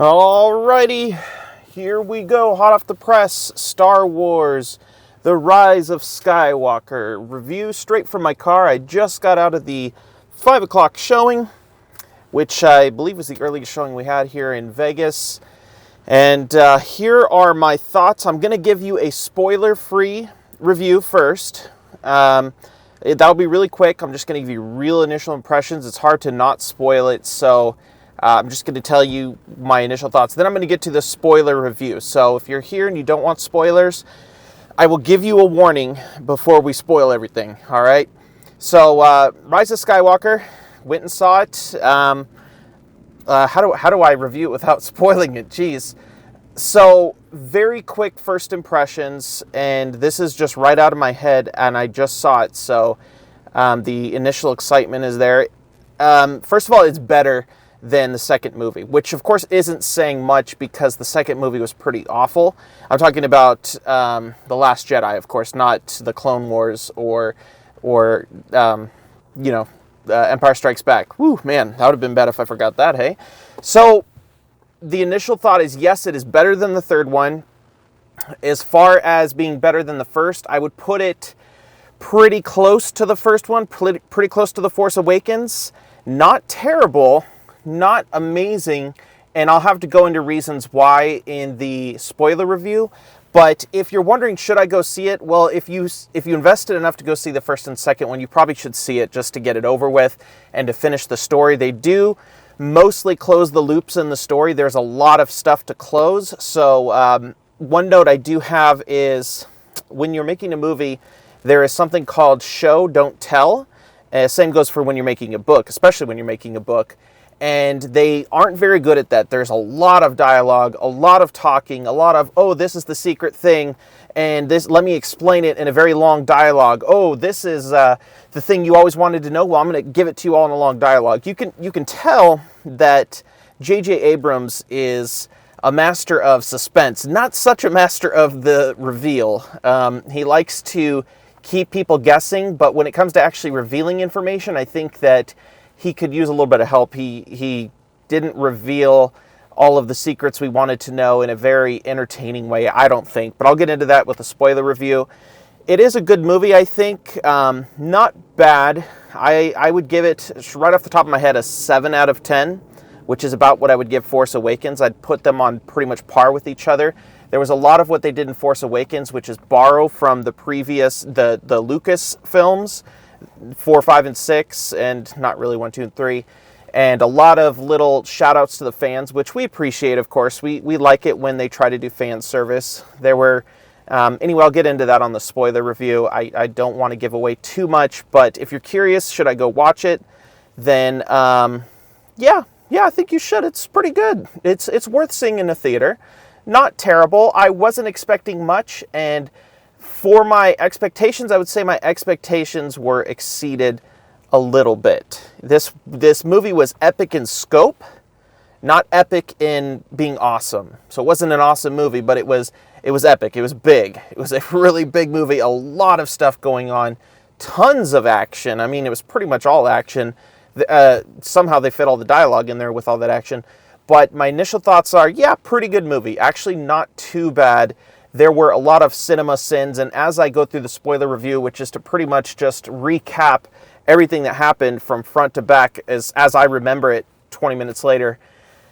Alrighty, here we go, hot off the press, Star Wars, The Rise of Skywalker. Review straight from my car. I just got out of the 5 o'clock showing, which I believe was the earliest showing we had here in Vegas. And here are my thoughts. I'm going to give you a spoiler-free review first. That'll be really quick. I'm just going to give you real initial impressions. It's hard to not spoil it, so I'm just going to tell you my initial thoughts. Then I'm going to get to the spoiler review. So if you're here and you don't want spoilers, I will give you a warning before we spoil everything, all right? So Rise of Skywalker, went and saw it. How do I review it without spoiling it? Jeez. So very quick first impressions, and this is just right out of my head, and I just saw it, so the initial excitement is there. First of all, it's better than the second movie, which of course isn't saying much because the second movie was pretty awful. I'm talking about The Last Jedi, of course, not the Clone Wars or Empire Strikes Back. Woo, man, that would have been bad if I forgot that, hey? So the initial thought is, yes, it is better than the third one. As far as being better than the first, I would put it pretty close to the first one, pretty close to The Force Awakens. Not terrible, not amazing, and I'll have to go into reasons why in the spoiler review. But if you're wondering, should I go see it? Well, if you invested enough to go see the first and second one, you probably should see it just to get it over with and to finish the story. They do mostly close the loops in the story. There's a lot of stuff to close. So one note I do have is when you're making a movie, there is something called show, don't tell. Same goes for when you're making a book, especially when you're making a book. And they aren't very good at that. There's a lot of dialogue, a lot of talking, a lot of, oh, this is the secret thing, and this, let me explain it in a very long dialogue. Oh, this is the thing you always wanted to know. Well, I'm going to give it to you all in a long dialogue. You can tell that J.J. Abrams is a master of suspense, not such a master of the reveal. He likes to keep people guessing, but when it comes to actually revealing information, I think that he could use a little bit of help. He didn't reveal all of the secrets we wanted to know in a very entertaining way, I don't think. But I'll get into that with a spoiler review. It is a good movie, I think. Not bad. I would give it, right off the top of my head, a 7 out of 10, which is about what I would give Force Awakens. I'd put them on pretty much par with each other. There was a lot of what they did in Force Awakens, which is borrow from the previous, the Lucas films, 4, 5, and 6, and not really 1, 2, and 3, and a lot of little shout outs to the fans, which we appreciate, of course. We like it when they try to do fan service. There were, anyway, I'll get into that on the spoiler review. I don't want to give away too much, but if you're curious, should I go watch it? Then, yeah, I think you should. It's pretty good. It's worth seeing in a theater. Not terrible. I wasn't expecting much, and for my expectations, I would say my expectations were exceeded a little bit. This movie was epic in scope, not epic in being awesome. So it wasn't an awesome movie, but it was epic. It was big. It was a really big movie, a lot of stuff going on, tons of action. I mean, it was pretty much all action. Somehow they fit all the dialogue in there with all that action. But my initial thoughts are, yeah, pretty good movie. Actually, not too bad. There were a lot of cinema sins, and as I go through the spoiler review, which is to pretty much just recap everything that happened from front to back as I remember it 20 minutes later,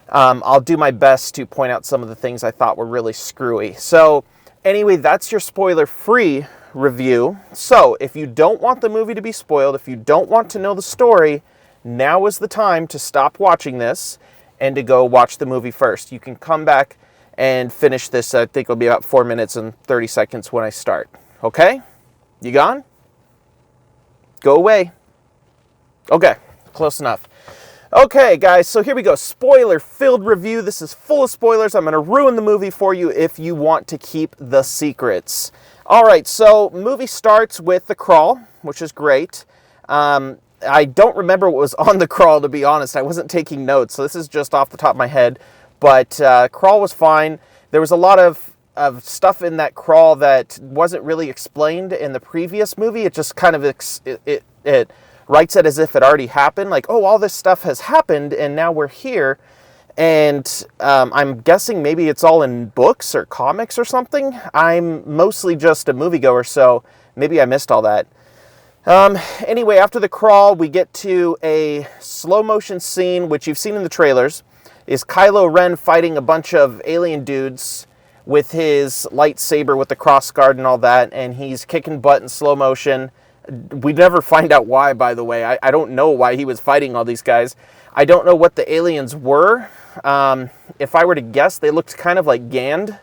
I'll do my best to point out some of the things I thought were really screwy. So anyway, that's your spoiler-free review. So if you don't want the movie to be spoiled, if you don't want to know the story, now is the time to stop watching this and to go watch the movie first. You can come back and finish this. I think it'll be about 4 minutes and 30 seconds when I start. Okay? You gone? Go away. Okay, close enough. Okay, guys, so here we go. Spoiler-filled review. This is full of spoilers. I'm going to ruin the movie for you if you want to keep the secrets. All right, so movie starts with the crawl, which is great. I don't remember what was on the crawl, to be honest. I wasn't taking notes, so this is just off the top of my head. But crawl was fine. There was a lot of stuff in that crawl that wasn't really explained in the previous movie. It just kind of it writes it as if it already happened. Like, oh, all this stuff has happened, and now we're here. And I'm guessing maybe it's all in books or comics or something. I'm mostly just a moviegoer, so maybe I missed all that. Anyway, after the crawl, we get to a slow motion scene, which you've seen in the trailers, is Kylo Ren fighting a bunch of alien dudes with his lightsaber with the cross guard and all that, and he's kicking butt in slow motion. We never find out why, by the way. I don't know why he was fighting all these guys. I don't know what the aliens were. If I were to guess, they looked kind of like Gand.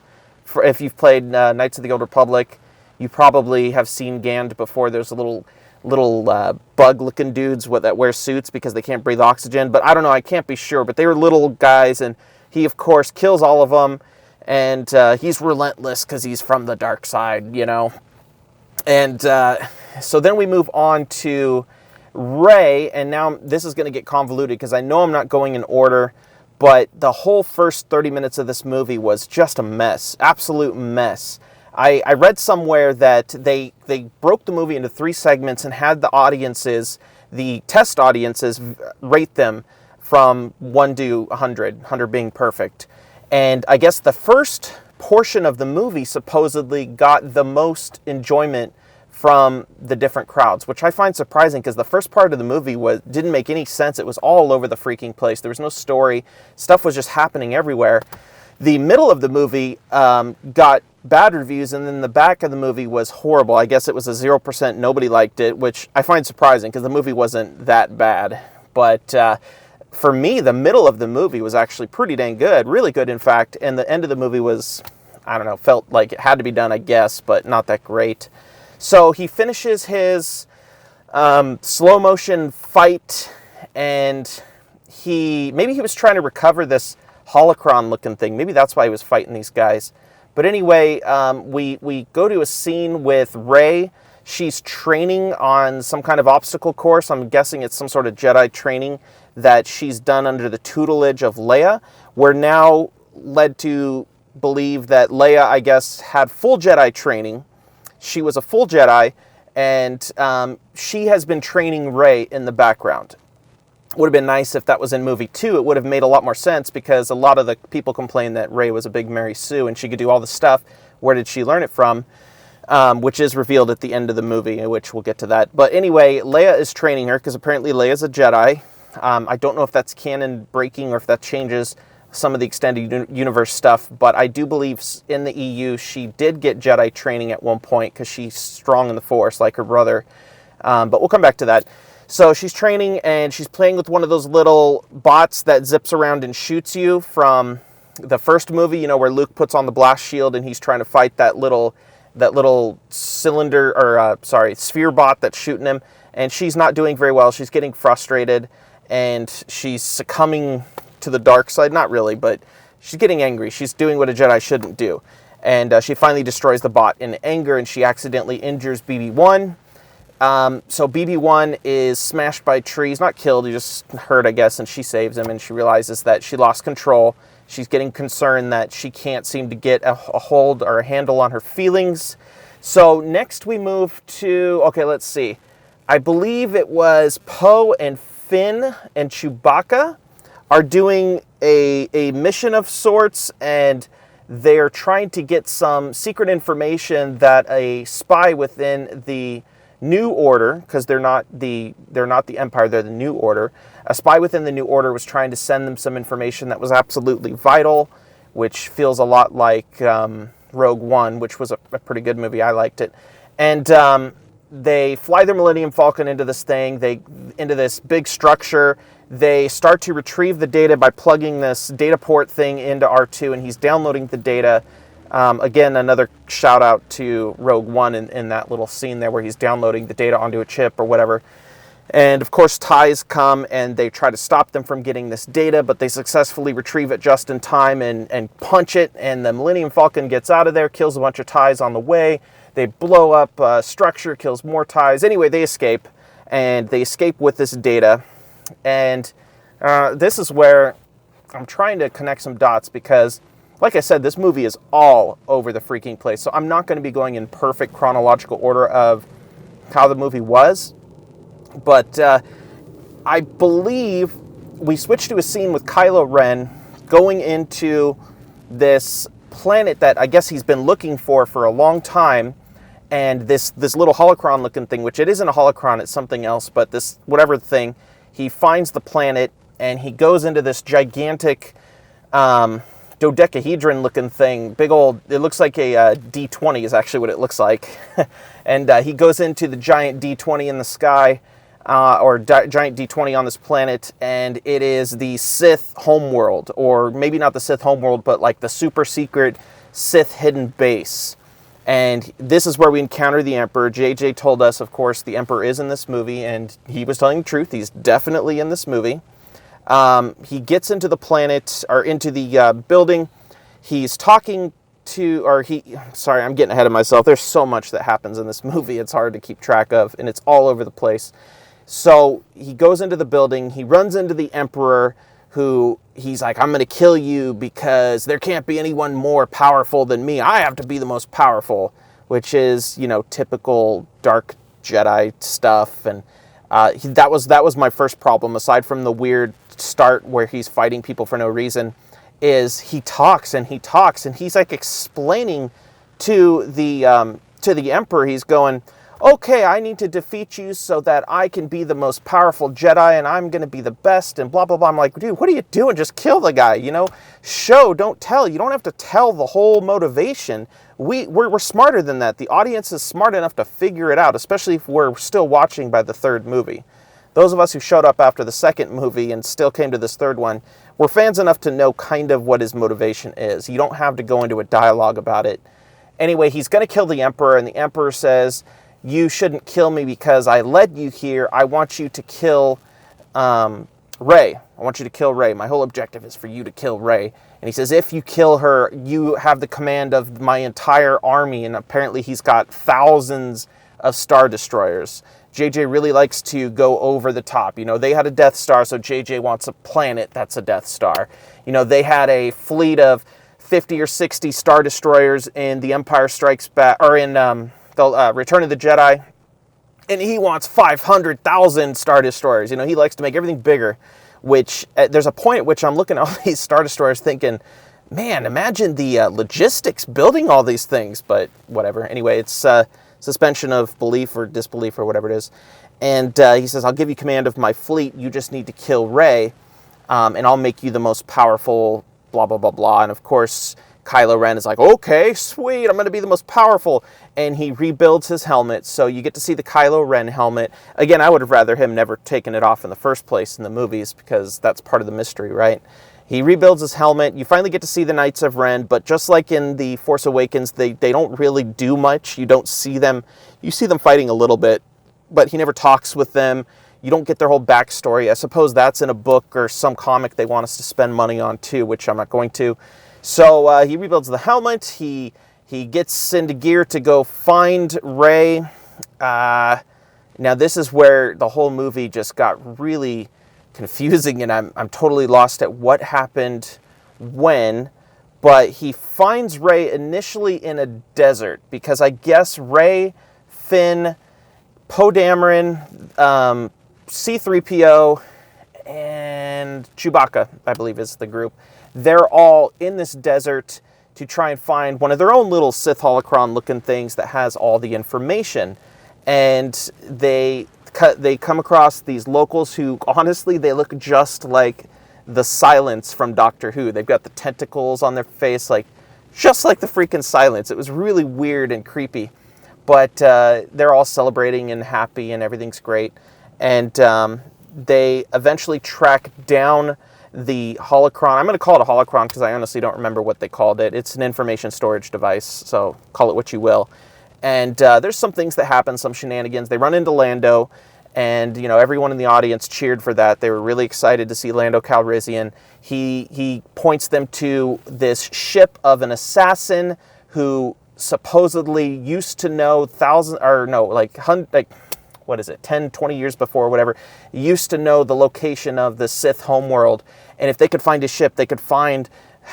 If you've played Knights of the Old Republic, you probably have seen Gand before. There's a little bug-looking dudes that wear suits because they can't breathe oxygen. But I don't know. I can't be sure. But they were little guys, and he, of course, kills all of them. And he's relentless because he's from the dark side, you know. And so then we move on to Rey, and now this is going to get convoluted because I know I'm not going in order, but the whole first 30 minutes of this movie was just a mess, absolute mess. I read somewhere that they broke the movie into 3 segments and had the audiences, the test audiences, rate them from 1 to 100, 100 being perfect. And I guess the first portion of the movie supposedly got the most enjoyment from the different crowds, which I find surprising because the first part of the movie didn't make any sense. It was all over the freaking place. There was no story. Stuff was just happening everywhere. The middle of the movie got bad reviews, and then the back of the movie was horrible. I guess it was a 0%. Nobody liked it, which I find surprising because the movie wasn't that bad. But for me, the middle of the movie was actually pretty dang good, really good, in fact. And the end of the movie was, I don't know, felt like it had to be done, I guess, but not that great. So he finishes his slow motion fight, and maybe he was trying to recover this holocron looking thing. Maybe that's why he was fighting these guys. But anyway, we go to a scene with Rey. She's training on some kind of obstacle course. I'm guessing it's some sort of Jedi training that she's done under the tutelage of Leia. We're now led to believe that Leia, I guess, had full Jedi training. She was a full Jedi, and she has been training Rey in the background. Would have been nice if that was in movie 2. It would have made a lot more sense because a lot of the people complained that Rey was a big Mary Sue and she could do all the stuff. Where did she learn it from? Which is revealed at the end of the movie, which we'll get to that. But anyway, Leia is training her because apparently Leia's a Jedi. I don't know if that's canon breaking or if that changes some of the extended universe stuff, but I do believe in the EU she did get Jedi training at one point because she's strong in the Force like her brother. But we'll come back to that. So she's training and she's playing with one of those little bots that zips around and shoots you from the first movie, you know, where Luke puts on the blast shield and he's trying to fight that little cylinder, or sphere bot that's shooting him. And she's not doing very well. She's getting frustrated and she's succumbing to the dark side. Not really, but she's getting angry. She's doing what a Jedi shouldn't do. And she finally destroys the bot in anger and she accidentally injures BB-1. So BB-1 is smashed by trees, not killed, he just hurt, I guess, and she saves him, and she realizes that she lost control. She's getting concerned that she can't seem to get a hold or a handle on her feelings. So next we move to, okay, let's see. I believe it was Poe and Finn and Chewbacca are doing a mission of sorts, and they're trying to get some secret information that a spy within the New Order, because they're not the Empire, they're the New Order. A spy within the New Order was trying to send them some information that was absolutely vital, which feels a lot like Rogue One, which was a pretty good movie. I liked it. And they fly their Millennium Falcon into this thing, into this big structure. They start to retrieve the data by plugging this data port thing into R2, and he's downloading the data. Again, another shout out to Rogue One in that little scene there where he's downloading the data onto a chip or whatever. And of course, TIEs come and they try to stop them from getting this data, but they successfully retrieve it just in time and punch it. And the Millennium Falcon gets out of there, kills a bunch of TIEs on the way. They blow up a structure, kills more TIEs. Anyway, they escape, and they escape with this data. And this is where I'm trying to connect some dots because, like I said, this movie is all over the freaking place. So I'm not going to be going in perfect chronological order of how the movie was. But I believe we switched to a scene with Kylo Ren going into this planet that I guess he's been looking for a long time, and this little holocron looking thing, which it isn't a holocron, it's something else, but this whatever thing, he finds the planet and he goes into this gigantic dodecahedron looking thing, big old, it looks like a D20 is actually what it looks like. And he goes into the giant D20 in the sky, giant D20 on this planet, and it is the Sith homeworld, or maybe not the Sith homeworld, but like the super secret Sith hidden base. And this is where we encounter the Emperor. JJ told us, of course, the Emperor is in this movie, and he was telling the truth. He's definitely in this movie. He gets into the planet, or into the building. He's talking to, sorry, I'm getting ahead of myself. There's so much that happens in this movie. It's hard to keep track of, and it's all over the place. So he goes into the building. He runs into the Emperor, who he's like, I'm going to kill you because there can't be anyone more powerful than me. I have to be the most powerful, which is, typical dark Jedi stuff. And that was my first problem, aside from the weird start where he's fighting people for no reason, is he talks and he's like explaining to the Emperor. He's going, okay, I need to defeat you so that I can be the most powerful Jedi, and I'm going to be the best, and blah, blah, blah. I'm like, dude, what are you doing? Just kill the guy, Show, don't tell. You don't have to tell the whole motivation. We're smarter than that. The audience is smart enough to figure it out, especially if we're still watching by the third movie. Those of us who showed up after the second movie and still came to this third one, we're fans enough to know kind of what his motivation is. You don't have to go into a dialogue about it. Anyway, he's going to kill the Emperor, and the Emperor says, you shouldn't kill me because I led you here. I want you to kill Rey. I want you to kill Rey. My whole objective is for you to kill Rey. And he says, if you kill her, you have the command of my entire army. And apparently he's got thousands of Star Destroyers. JJ really likes to go over the top. They had a Death Star, so JJ wants a planet that's a Death Star. They had a fleet of 50 or 60 Star Destroyers in The Empire Strikes Back, or in the Return of the Jedi, and he wants 500,000 Star Destroyers. He likes to make everything bigger, which there's a point at which I'm looking at all these Star Destroyers thinking, man, imagine the logistics building all these things, but whatever. Anyway, it's suspension of belief or disbelief or whatever it is. And he says, I'll give you command of my fleet. You just need to kill Rey, and I'll make you the most powerful, blah, blah, blah, blah. And of course, Kylo Ren is like, okay, sweet, I'm going to be the most powerful. And he rebuilds his helmet, so you get to see the Kylo Ren helmet. Again, I would have rather him never taken it off in the first place in the movies, because that's part of the mystery, right? He rebuilds his helmet. You finally get to see the Knights of Ren, but just like in The Force Awakens, they don't really do much. You don't see them. You see them fighting a little bit, but he never talks with them. You don't get their whole backstory. I suppose that's in a book or some comic they want us to spend money on too, which I'm not going to. So he rebuilds the helmet. He gets into gear to go find Rey. Now this is where the whole movie just got really confusing, and I'm totally lost at what happened when. But he finds Rey initially in a desert, because I guess Rey, Finn, Poe Dameron, C-3PO, and Chewbacca, I believe is the group. They're all in this desert to try and find one of their own little Sith holocron looking things that has all the information. And they come across these locals who, honestly, they look just like the Silence from Doctor Who. They've got the tentacles on their face, just like the freaking Silence. It was really weird and creepy. But they're all celebrating and happy and everything's great. And they eventually track down the holocron. I'm going to call it a holocron because I honestly don't remember what they called it. It's an information storage device, so call it what you will. And there's some things that happen, some shenanigans. They run into Lando, and everyone in the audience cheered for that. They were really excited to see Lando Calrissian. He points them to this ship of an assassin who supposedly used to know 10, 20 years before, whatever, used to know the location of the Sith homeworld. And if they could find his ship, they could find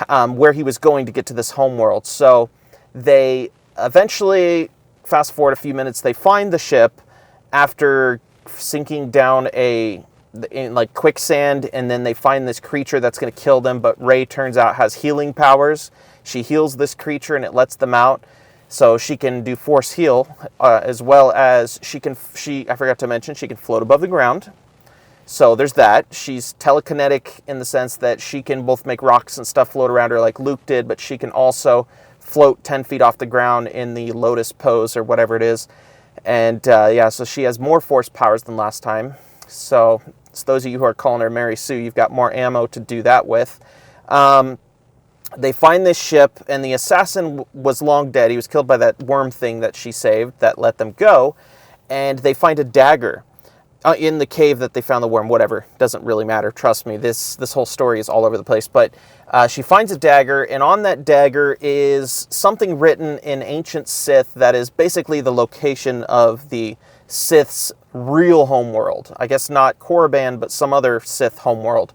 where he was going to get to this homeworld. So they eventually, fast forward a few minutes, they find the ship after sinking down a in like quicksand, and then they find this creature that's going to kill them, but Rey turns out has healing powers. She heals this creature and it lets them out, so she can do force heal, as well as I forgot to mention, she can float above the ground. So there's that. She's telekinetic in the sense that she can both make rocks and stuff float around her like Luke did, but she can also float 10 feet off the ground in the lotus pose or whatever it is. And yeah, so she has more force powers than last time. So it's those of you who are calling her Mary Sue, you've got more ammo to do that with. They find this ship, and the assassin was long dead. He was killed by that worm thing that she saved that let them go. And they find a dagger in the cave that they found the worm. Whatever, doesn't really matter. Trust me, this whole story is all over the place. But she finds a dagger, and on that dagger is something written in ancient Sith that is basically the location of the Sith's real homeworld. I guess not Korriban, but some other Sith homeworld.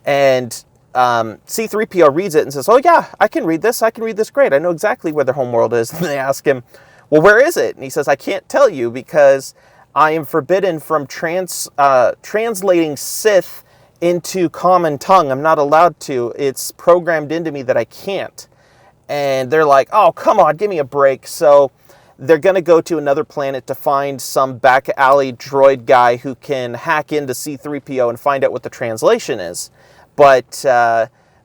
And C-3PO reads it and says, "Oh yeah, I can read this. I can read this great. I know exactly where their homeworld is." And they ask him, "Well, where is it?" And he says, "I can't tell you because I am forbidden from translating Sith into common tongue. I'm not allowed to. It's programmed into me that I can't." And they're like, "Oh, come on, give me a break." So they're going to go to another planet to find some back alley droid guy who can hack into C-3PO and find out what the translation is. But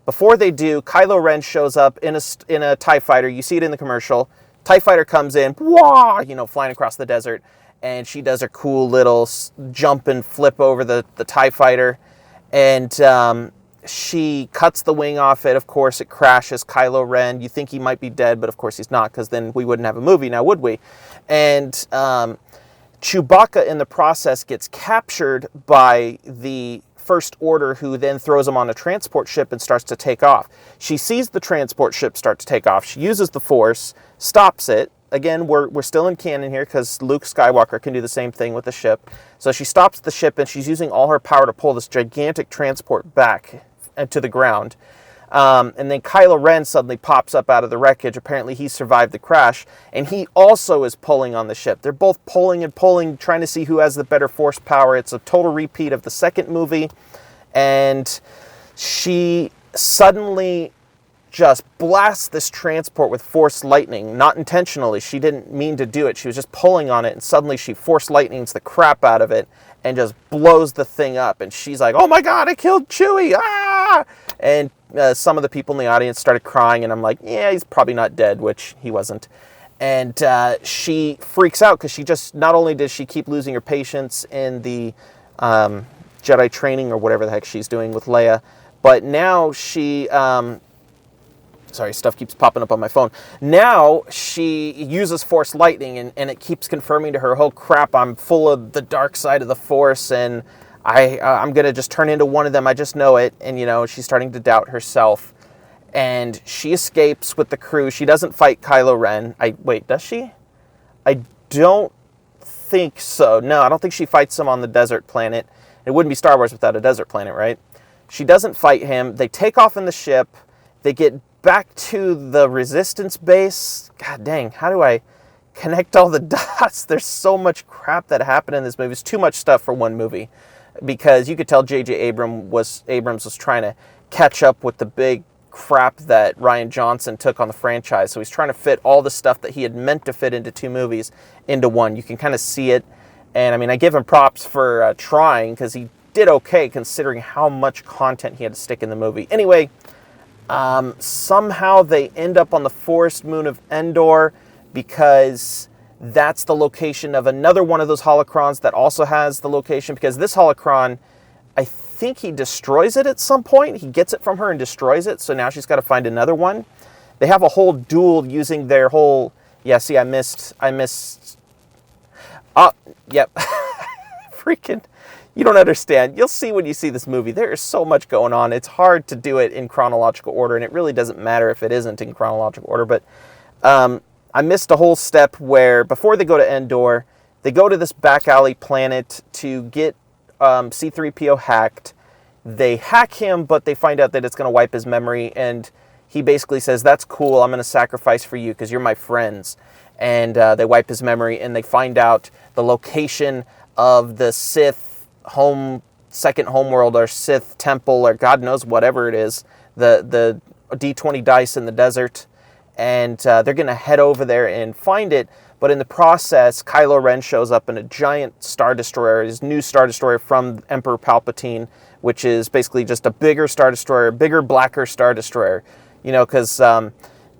before they do, Kylo Ren shows up in a TIE fighter. You see it in the commercial. TIE fighter comes in, wah, flying across the desert. And she does a cool little jump and flip over the TIE fighter. And she cuts the wing off it. Of course, it crashes Kylo Ren. You think he might be dead, but of course he's not, because then we wouldn't have a movie now, would we? And Chewbacca, in the process, gets captured by the First Order, who then throws him on a transport ship and starts to take off. She sees the transport ship start to take off. She uses the Force, stops it. Again, we're still in canon here because Luke Skywalker can do the same thing with the ship. So she stops the ship, and she's using all her power to pull this gigantic transport back to the ground. And then Kylo Ren suddenly pops up out of the wreckage. Apparently he survived the crash, and he also is pulling on the ship. They're both pulling and pulling, trying to see who has the better force power. It's a total repeat of the second movie. And she suddenly just blasts this transport with force lightning, not intentionally. She didn't mean to do it. She was just pulling on it, and suddenly she force lightnings the crap out of it and just blows the thing up. And she's like, "Oh my God, I killed Chewie! Ah!" And some of the people in the audience started crying, and I'm like, yeah, he's probably not dead, which he wasn't. And she freaks out because she just, not only does she keep losing her patience in the Jedi training or whatever the heck she's doing with Leia, but now she... sorry, stuff keeps popping up on my phone. Now she uses Force lightning, and it keeps confirming to her, "Oh crap, I'm full of the dark side of the Force, and I'm going to just turn into one of them. I just know it." And, she's starting to doubt herself. And she escapes with the crew. She doesn't fight Kylo Ren. Wait, does she? I don't think so. No, I don't think she fights him on the desert planet. It wouldn't be Star Wars without a desert planet, right? She doesn't fight him. They take off in the ship. They get back to the Resistance base. God dang, how do I connect all the dots? There's so much crap that happened in this movie. It's too much stuff for one movie, because you could tell J.J. Abrams was trying to catch up with the big crap that Rian Johnson took on the franchise. So he's trying to fit all the stuff that he had meant to fit into two movies into one. You can kind of see it. And I mean, I give him props for trying, because he did okay considering how much content he had to stick in the movie. Anyway, somehow they end up on the forest moon of Endor, because that's the location of another one of those holocrons that also has the location, because this holocron, I think he destroys it at some point. He gets it from her and destroys it, so now she's got to find another one. They have a whole duel using their whole... Yeah, see, I missed... Oh, yep. Freaking... You don't understand. You'll see when you see this movie. There is so much going on. It's hard to do it in chronological order, and it really doesn't matter if it isn't in chronological order. But I missed a whole step where, before they go to Endor, they go to this back alley planet to get C-3PO hacked. They hack him, but they find out that it's going to wipe his memory, and he basically says, "That's cool, I'm going to sacrifice for you because you're my friends." And they wipe his memory, and they find out the location of the Sith home second homeworld or Sith temple or God knows whatever it is, the D20 dice in the desert, and they're going to head over there and find it. But in the process, Kylo Ren shows up in a giant Star Destroyer, his new Star Destroyer from Emperor Palpatine, which is basically just a bigger Star Destroyer, bigger, blacker Star Destroyer. You know, because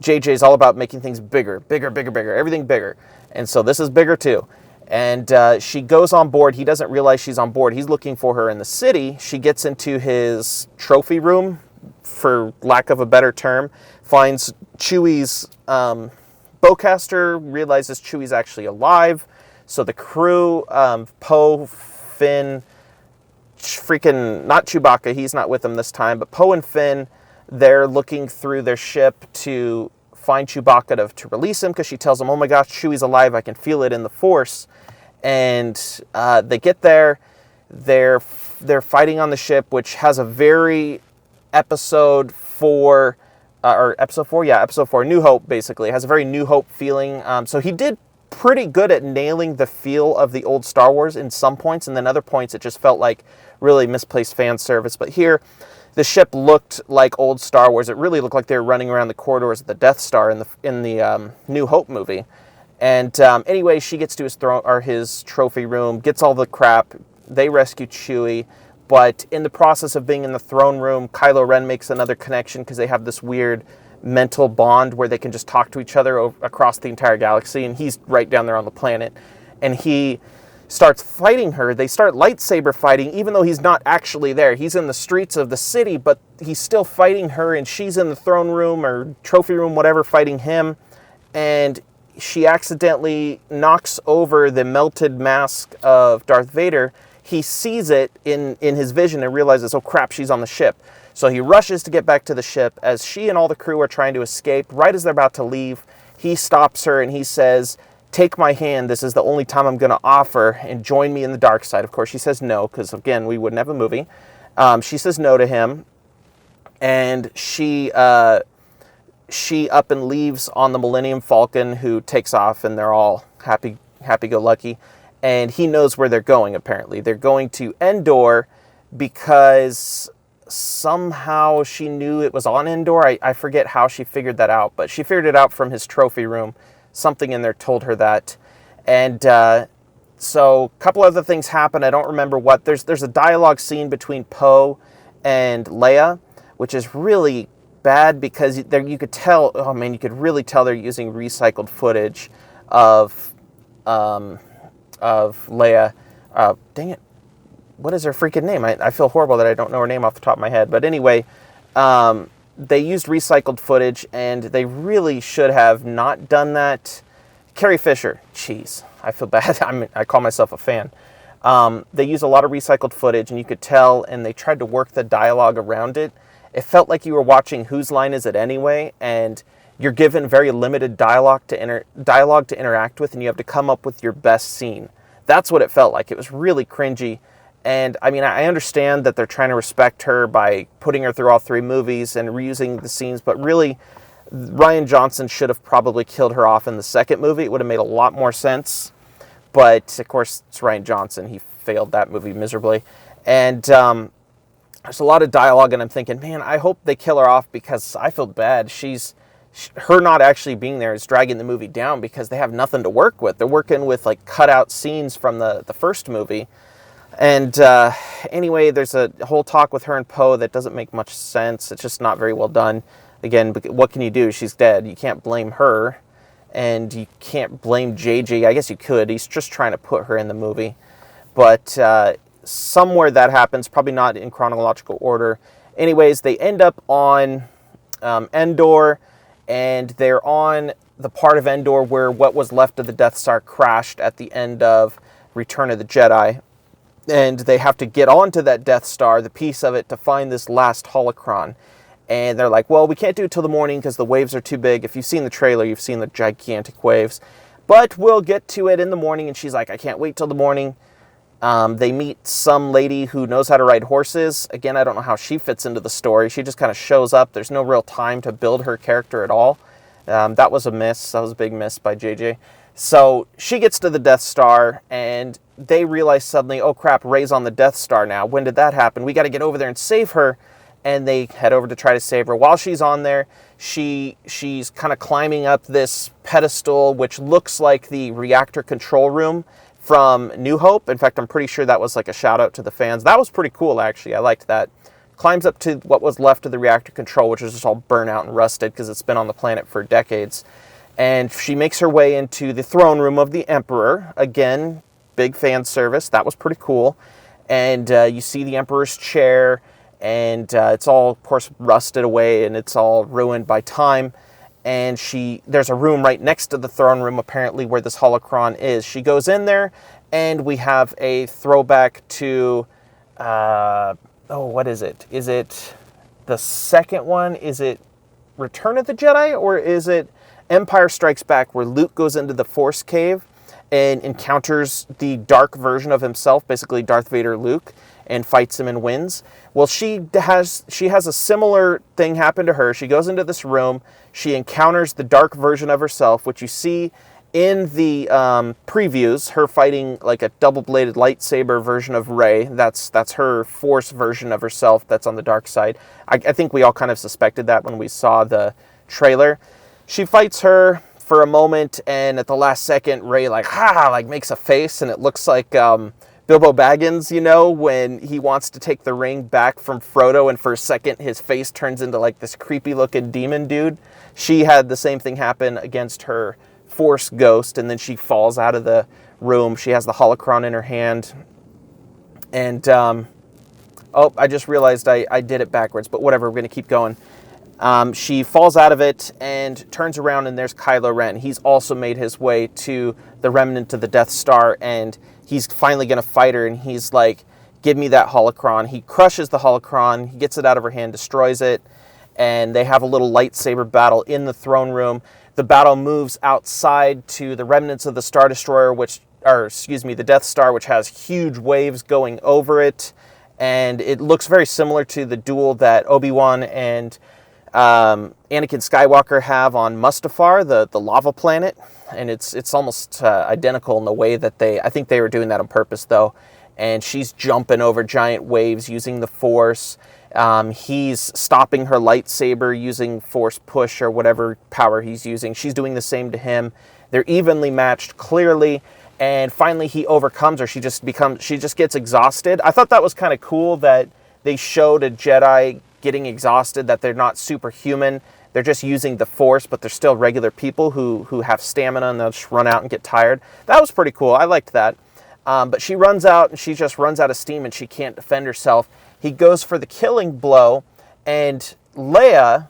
JJ is all about making things bigger, bigger, bigger, bigger, everything bigger. And so this is bigger too. And she goes on board. He doesn't realize she's on board. He's looking for her in the city. She gets into his trophy room, for lack of a better term, finds Chewie's bowcaster, realizes Chewie's actually alive. So the crew, Poe, Finn, not Chewbacca, he's not with them this time, but Poe and Finn, they're looking through their ship to find Chewbacca to release him, because she tells him, oh my gosh, Chewie's alive, I can feel it in the Force. And they get there, they're fighting on the ship, which has a very episode 4, New Hope, basically. It has a very New Hope feeling. So he did pretty good at nailing the feel of the old Star Wars in some points, and then other points it just felt like really misplaced fan service. But here, the ship looked like old Star Wars. It really looked like they were running around the corridors of the Death Star in the New Hope movie. And anyway, she gets to his trophy room, gets all the crap. They rescue Chewie. But in the process of being in the throne room, Kylo Ren makes another connection, because they have this weird mental bond where they can just talk to each other across the entire galaxy. And he's right down there on the planet. And he starts fighting her. They start lightsaber fighting, even though he's not actually there. He's in the streets of the city, but he's still fighting her, and she's in the throne room or trophy room, whatever, fighting him. And she accidentally knocks over the melted mask of Darth Vader. He sees it in his vision and realizes, oh crap, she's on the ship. So he rushes to get back to the ship. As she and all the crew are trying to escape, right as they're about to leave, he stops her and he says, take my hand, this is the only time I'm going to offer, and join me in the dark side. Of course, she says no, because again, we wouldn't have a movie. She says no to him, and she up and leaves on the Millennium Falcon, who takes off, and they're all happy-go-lucky. And he knows where they're going, apparently. They're going to Endor because somehow she knew it was on Endor. I forget how she figured that out, but she figured it out from his trophy room. Something in there told her that. And so a couple other things happen. I don't remember what. There's a dialogue scene between Poe and Leia, which is really bad, because you could tell, oh man, you could really tell they're using recycled footage of Leia. Dang it. What is her freaking name? I feel horrible that I don't know her name off the top of my head. But anyway, they used recycled footage, and they really should have not done that. Carrie Fisher, jeez, I feel bad. I call myself a fan. They use a lot of recycled footage, and you could tell, and they tried to work the dialogue around it. It felt like you were watching Whose Line Is It Anyway, and you're given very limited dialogue to interact with, and you have to come up with your best scene. That's what it felt like. It was really cringy. And I mean, I understand that they're trying to respect her by putting her through all 3 movies and reusing the scenes, but really, Rian Johnson should have probably killed her off in the second movie. It would have made a lot more sense. But of course, it's Rian Johnson. He failed that movie miserably. And there's a lot of dialogue, and I'm thinking, man, I hope they kill her off, because I feel bad. Her not actually being there is dragging the movie down, because they have nothing to work with. They're working with like cutout scenes from the first movie. And anyway, there's a whole talk with her and Poe that doesn't make much sense. It's just not very well done. Again, what can you do? She's dead. You can't blame her, and you can't blame JJ. I guess you could. He's just trying to put her in the movie. But somewhere that happens, probably not in chronological order. Anyways, they end up on Endor, and they're on the part of Endor where what was left of the Death Star crashed at the end of Return of the Jedi. And they have to get onto that Death Star, the piece of it, to find this last holocron. And they're like, well, we can't do it till the morning because the waves are too big. If you've seen the trailer, you've seen the gigantic waves. But we'll get to it in the morning. And she's like, I can't wait till the morning. They meet some lady who knows how to ride horses. Again, I don't know how she fits into the story. She just kind of shows up. There's no real time to build her character at all. That was a miss. That was a big miss by JJ. So she gets to the Death Star, and they realize suddenly, oh crap, Rey's on the Death Star now. When did that happen? We got to get over there and save her. And they head over to try to save her. While she's on there, she's kind of climbing up this pedestal, which looks like the reactor control room from New Hope. In fact, I'm pretty sure that was like a shout out to the fans. That was pretty cool, actually. I liked that. Climbs up to what was left of the reactor control, which is just all burnt out and rusted because it's been on the planet for decades. And she makes her way into the throne room of the Emperor. Again, big fan service. That was pretty cool. And you see the Emperor's chair, and it's all, of course, rusted away, and it's all ruined by time. And there's a room right next to the throne room, apparently, where this holocron is. She goes in there, and we have a throwback to, what is it? Is it the second one? Is it Return of the Jedi, or is it Empire Strikes Back, where Luke goes into the Force Cave and encounters the dark version of himself, basically Darth Vader Luke, and fights him and wins? Well, she has a similar thing happen to her. She goes into this room, she encounters the dark version of herself, which you see in the previews, her fighting like a double-bladed lightsaber version of Rey. That's her Force version of herself that's on the dark side. I think we all kind of suspected that when we saw the trailer. She fights her for a moment, and at the last second, Rey makes a face, and it looks like Bilbo Baggins, when he wants to take the ring back from Frodo, and for a second his face turns into like this creepy looking demon dude. She had the same thing happen against her Force ghost, and then she falls out of the room. She has the holocron in her hand, and I just realized I did it backwards, but whatever, we're going to keep going. She falls out of it and turns around, and there's Kylo Ren. He's also made his way to the remnant of the Death Star, and he's finally going to fight her, and he's like, give me that holocron. He crushes the holocron, he gets it out of her hand, destroys it, and they have a little lightsaber battle in the throne room. The battle moves outside to the remnants of the Star Destroyer, the Death Star, which has huge waves going over it, and it looks very similar to the duel that Obi-Wan and Anakin Skywalker have on Mustafar, the lava planet, and it's almost identical in the way that I think they were doing that on purpose, though. And she's jumping over giant waves using the Force. He's stopping her lightsaber using Force push or whatever power he's using. She's doing the same to him. They're evenly matched, clearly. And finally, he overcomes her. She just gets exhausted. I thought that was kind of cool that they showed a Jedi getting exhausted, that they're not superhuman. They're just using the Force, but they're still regular people who have stamina, and they'll just run out and get tired. That was pretty cool. I liked that. But she runs out, and she just runs out of steam, and she can't defend herself. He goes for the killing blow, and Leia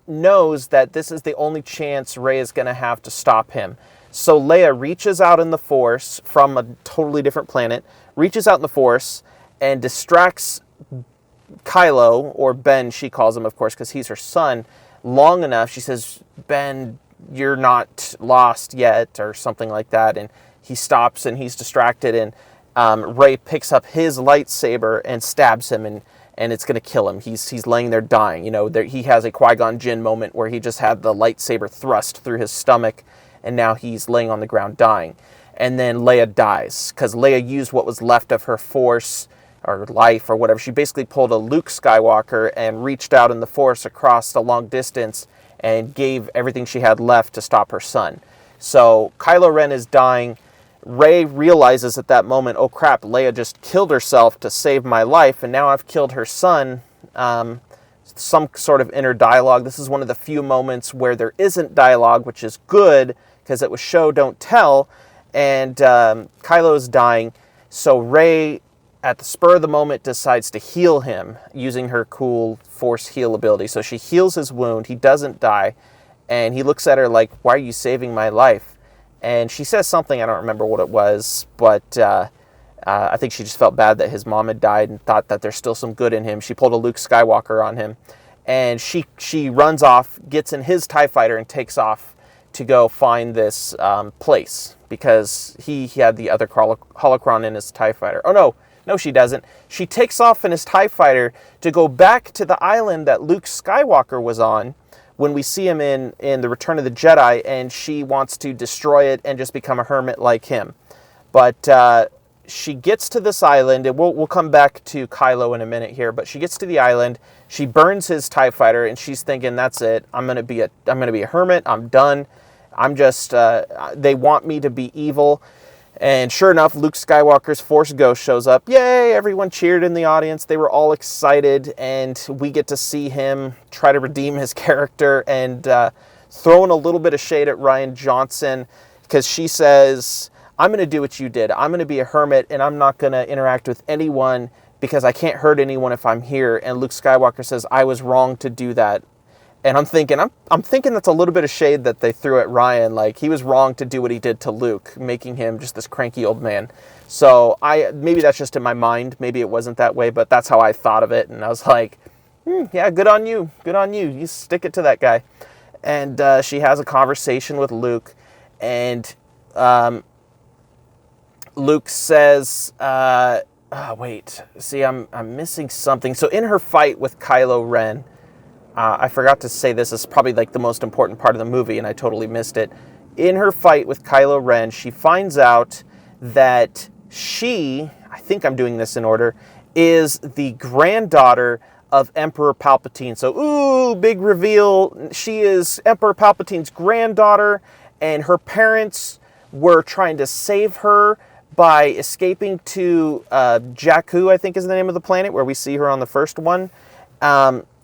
knows that this is the only chance Rey is going to have to stop him. So Leia reaches out in the Force from a totally different planet, reaches out in the Force, and distracts Kylo, or Ben, she calls him, of course, because he's her son, long enough. She says, Ben, you're not lost yet, or something like that, and he stops, and he's distracted, and Rey picks up his lightsaber and stabs him, and it's going to kill him. He's laying there dying. He has a Qui-Gon Jinn moment where he just had the lightsaber thrust through his stomach, and now he's laying on the ground dying. And then Leia dies, because Leia used what was left of her Force, or life, or whatever. She basically pulled a Luke Skywalker and reached out in the Force across a long distance and gave everything she had left to stop her son. So Kylo Ren is dying. Rey realizes at that moment, oh crap, Leia just killed herself to save my life, and now I've killed her son. Some sort of inner dialogue. This is one of the few moments where there isn't dialogue, which is good, because it was show, don't tell, and Kylo's dying. So Rey, at the spur of the moment, decides to heal him using her cool Force heal ability. So she heals his wound. He doesn't die. And he looks at her like, why are you saving my life? And she says something, I don't remember what it was, but I think she just felt bad that his mom had died and thought that there's still some good in him. She pulled a Luke Skywalker on him. And she runs off, gets in his TIE fighter, and takes off to go find this place, because he had the other holocron in his TIE fighter. Oh, no, she doesn't. She takes off in his TIE fighter to go back to the island that Luke Skywalker was on, when we see him in The Return of the Jedi, and she wants to destroy it and just become a hermit like him. But she gets to this island, and we'll come back to Kylo in a minute here, but she gets to the island, she burns his TIE fighter, and she's thinking, that's it, I'm gonna be a hermit, I'm done, they want me to be evil. And sure enough, Luke Skywalker's Force Ghost shows up. Yay! Everyone cheered in the audience. They were all excited, and we get to see him try to redeem his character, and throwing a little bit of shade at Rian Johnson, because she says, I'm going to do what you did. I'm going to be a hermit, and I'm not going to interact with anyone because I can't hurt anyone if I'm here. And Luke Skywalker says, I was wrong to do that. And I'm thinking that's a little bit of shade that they threw at Ryan. Like, he was wrong to do what he did to Luke, making him just this cranky old man. So maybe that's just in my mind. Maybe it wasn't that way, but that's how I thought of it. And I was like, yeah, good on you. Good on you. You stick it to that guy. And she has a conversation with Luke. And Luke says, wait, see, I'm missing something. So in her fight with Kylo Ren, I forgot to say this is probably like the most important part of the movie, and I totally missed it. In her fight with Kylo Ren, she finds out that she, I think I'm doing this in order, is the granddaughter of Emperor Palpatine. So, ooh, big reveal. She is Emperor Palpatine's granddaughter, and her parents were trying to save her by escaping to Jakku, I think is the name of the planet, where we see her on the first one.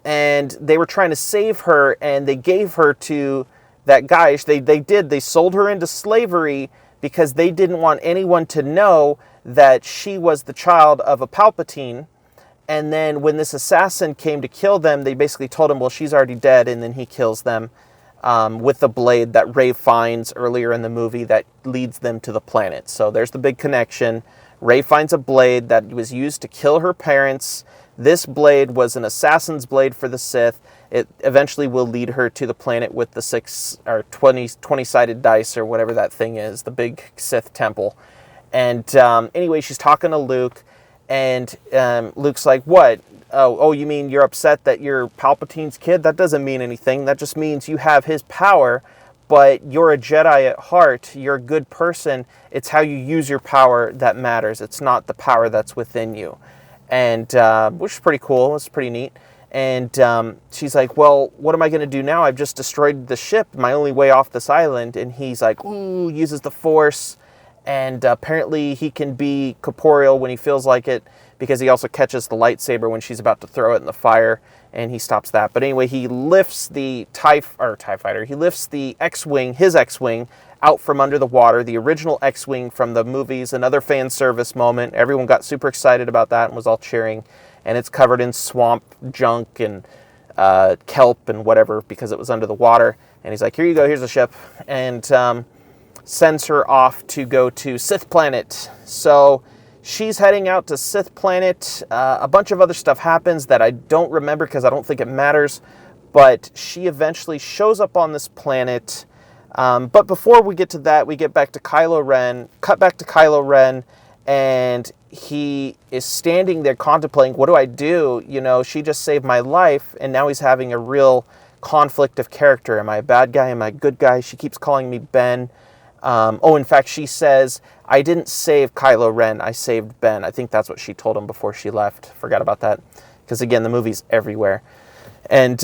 And they were trying to save her, and they gave her to that guy. They sold her into slavery because they didn't want anyone to know that she was the child of a Palpatine. And then when this assassin came to kill them, they basically told him, well, she's already dead, and then he kills them with the blade that Rey finds earlier in the movie that leads them to the planet. So there's the big connection. Rey finds a blade that was used to kill her parents. This blade was an assassin's blade for the Sith. It eventually will lead her to the planet with the 6 or 20-sided dice or whatever that thing is, the big Sith temple. And anyway, she's talking to Luke, and Luke's like, what? Oh, you mean you're upset that you're Palpatine's kid? That doesn't mean anything. That just means you have his power, but you're a Jedi at heart. You're a good person. It's how you use your power that matters. It's not the power that's within you. And which is pretty cool. It's pretty neat. And she's like, well, what am I going to do now? I've just destroyed the ship, my only way off this island. And he's like, ooh, uses the Force. And apparently he can be corporeal when he feels like it, because he also catches the lightsaber when she's about to throw it in the fire, and he stops that. But anyway, he lifts the TIE Fighter. He lifts the X-Wing, his X-Wing, out from under the water, the original X-Wing from the movies, another fan service moment. Everyone got super excited about that and was all cheering. And it's covered in swamp junk and kelp and whatever because it was under the water. And he's like, here you go, here's the ship. And sends her off to go to Sith Planet. So she's heading out to Sith Planet. A bunch of other stuff happens that I don't remember because I don't think it matters. But she eventually shows up on this planet. But before we get to that, we get back to Kylo Ren, cut back to Kylo Ren, and he is standing there contemplating, what do I do? You know, she just saved my life, and now he's having a real conflict of character. Am I a bad guy? Am I a good guy? She keeps calling me Ben. In fact, she says, I didn't save Kylo Ren, I saved Ben. I think that's what she told him before she left. Forgot about that. Because again, the movie's everywhere. And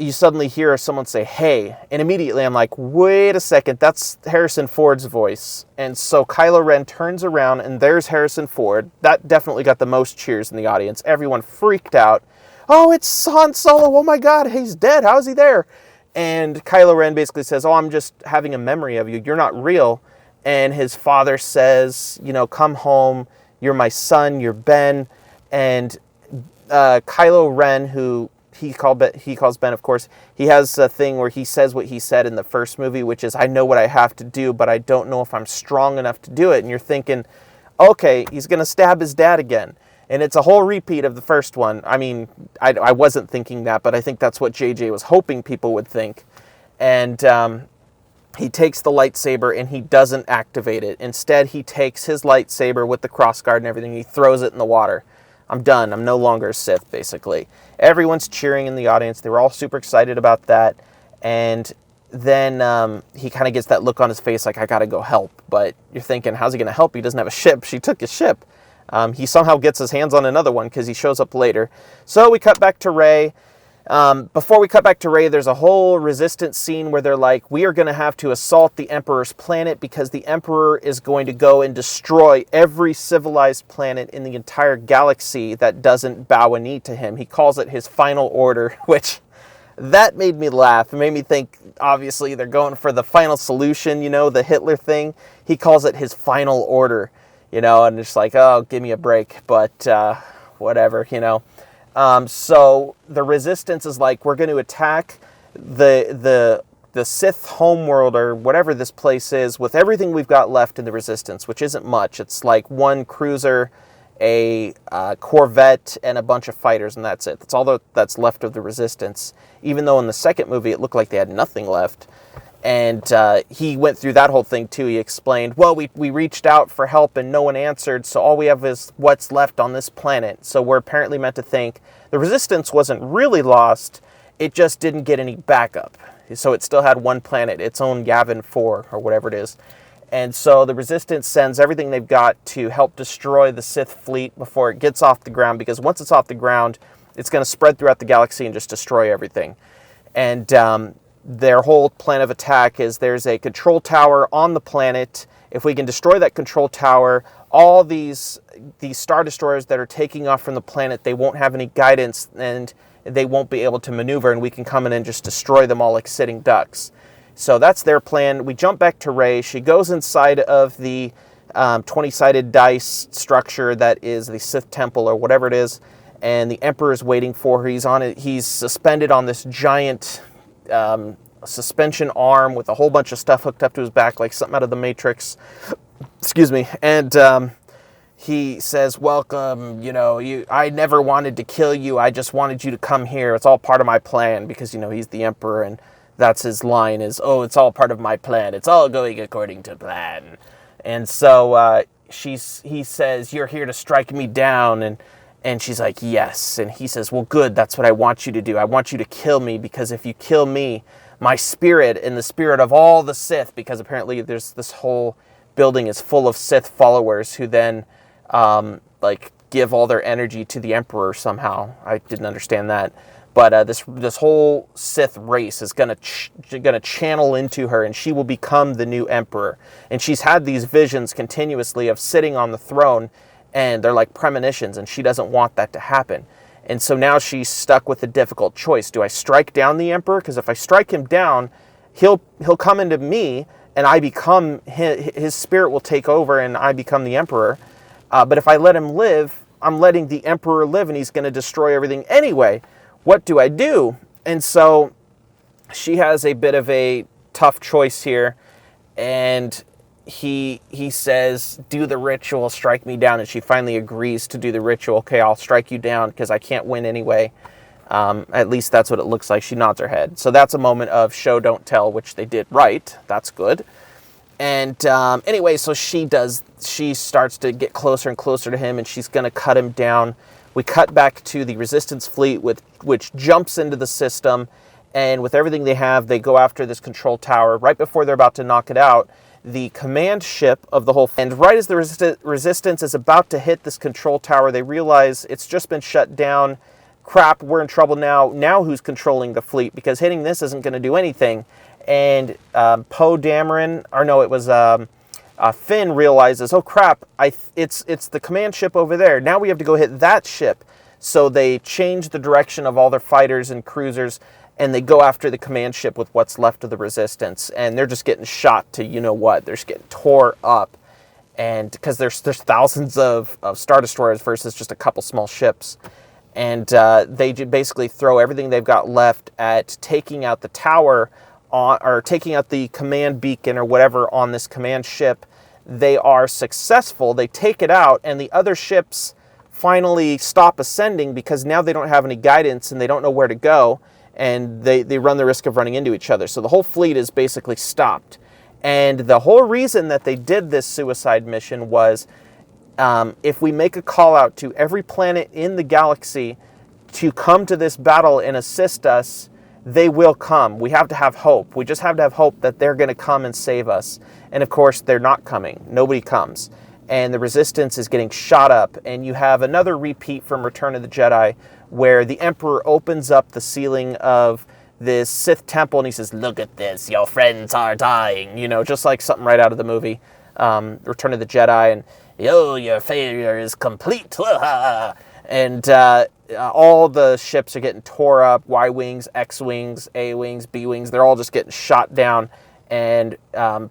you suddenly hear someone say, hey, and immediately I'm like, wait a second, that's Harrison Ford's voice. And so Kylo Ren turns around, and there's Harrison Ford. That definitely got the most cheers in the audience. Everyone freaked out. Oh, it's Han Solo. Oh my God, he's dead. How is he there? And Kylo Ren basically says, oh, I'm just having a memory of you. You're not real. And his father says, you know, come home. You're my son. You're Ben. And Kylo Ren, who he calls Ben, of course, he has a thing where he says what he said in the first movie, which is, I know what I have to do, but I don't know if I'm strong enough to do it. And you're thinking, okay, he's going to stab his dad again. And it's a whole repeat of the first one. I mean, I wasn't thinking that, but I think that's what JJ was hoping people would think. And he takes the lightsaber and he doesn't activate it. Instead, he takes his lightsaber with the crossguard and everything, he throws it in the water. I'm done. I'm no longer a Sith, basically. Everyone's cheering in the audience. They were all super excited about that. And then he kind of gets that look on his face like, I got to go help. But you're thinking, how's he going to help? He doesn't have a ship. She took his ship. He somehow gets his hands on another one because he shows up later. So we cut back to Rey. Before we cut back to Rey, there's a whole resistance scene where they're like, we are going to have to assault the Emperor's planet because the Emperor is going to go and destroy every civilized planet in the entire galaxy that doesn't bow a knee to him. He calls it his final order, which that made me laugh. It made me think, obviously, they're going for the final solution, you know, the Hitler thing. He calls it his final order, you know, and it's like, oh, give me a break, but whatever, you know. So the resistance is like, we're going to attack the Sith homeworld or whatever this place is with everything we've got left in the resistance, which isn't much. It's like one cruiser, a Corvette, and a bunch of fighters, and that's it. That's all that's left of the resistance, even though in the second movie it looked like they had nothing left. And he went through that whole thing too. He explained, well, we reached out for help and no one answered, so all we have is what's left on this planet. So we're apparently meant to think the resistance wasn't really lost, it just didn't get any backup. So it still had one planet, its own Yavin 4 or whatever it is. And so the resistance sends everything they've got to help destroy the Sith fleet before it gets off the ground, because once it's off the ground, it's going to spread throughout the galaxy and just destroy everything. And their whole plan of attack is there's a control tower on the planet. If we can destroy that control tower, all these Star Destroyers that are taking off from the planet, they won't have any guidance and they won't be able to maneuver, and we can come in and just destroy them all like sitting ducks. So that's their plan. We jump back to Rey. She goes inside of the 20-sided dice structure that is the Sith Temple or whatever it is, and the Emperor is waiting for her. He's on it. He's suspended on this giant suspension arm with a whole bunch of stuff hooked up to his back, like something out of the Matrix. Excuse me. And he says, welcome, you know, I never wanted to kill you. I just wanted you to come here. It's all part of my plan, because, you know, he's the Emperor, and that's his line is, oh, it's all part of my plan. It's all going according to plan. And so he says, you're here to strike me down. And she's like, yes. And he says, well, good. That's what I want you to do. I want you to kill me, because if you kill me, my spirit and the spirit of all the Sith, because apparently there's this whole building is full of Sith followers who then like give all their energy to the Emperor somehow. I didn't understand that. But this whole Sith race is gonna channel into her, and she will become the new Emperor. And she's had these visions continuously of sitting on the throne, and they're like premonitions, and she doesn't want that to happen. And so now she's stuck with a difficult choice. Do I strike down the Emperor? Because if I strike him down, he'll come into me, and I become his spirit will take over, and I become the Emperor. But if I let him live, I'm letting the Emperor live, and he's going to destroy everything anyway. What do I do? And so she has a bit of a tough choice here, and he says, do the ritual, strike me down. And she finally agrees to do the ritual. Okay, I'll strike you down because I can't win anyway. At least that's what it looks like. She nods her head. So that's a moment of show, don't tell, which they did right. That's good. And anyway, so she starts to get closer and closer to him, and she's going to cut him down. We cut back to the Resistance fleet, which jumps into the system, and with everything they have, they go after this control tower. Right before they're about to knock it out, the command ship of the whole... And right as the Resistance is about to hit this control tower, they realize it's just been shut down. Crap, we're in trouble now. Now who's controlling the fleet? Because hitting this isn't going to do anything. And Poe Dameron, or no, it was Finn realizes, oh crap, it's the command ship over there. Now we have to go hit that ship. So they change the direction of all their fighters and cruisers, and they go after the command ship with what's left of the Resistance. And they're just getting shot to you know what. They're just getting tore up. And because there's thousands of Star Destroyers versus just a couple small ships. And they basically throw everything they've got left at taking out the tower or taking out the command beacon or whatever on this command ship. They are successful. They take it out, and the other ships finally stop ascending because now they don't have any guidance and they don't know where to go, and they run the risk of running into each other. So the whole fleet is basically stopped. And the whole reason that they did this suicide mission was If we make a call out to every planet in the galaxy to come to this battle and assist us, they will come. We have to have hope. We just have to have hope that they're going to come and save us. And of course, they're not coming. Nobody comes. And the resistance is getting shot up. And you have another repeat from Return of the Jedi where the Emperor opens up the ceiling of this Sith temple and he says, "Look at this, your friends are dying." You know, just like something right out of the movie, Return of the Jedi. And, "Oh, your failure is complete." And all the ships are getting tore up. Y-Wings, X-Wings, A-Wings, B-Wings. They're all just getting shot down. And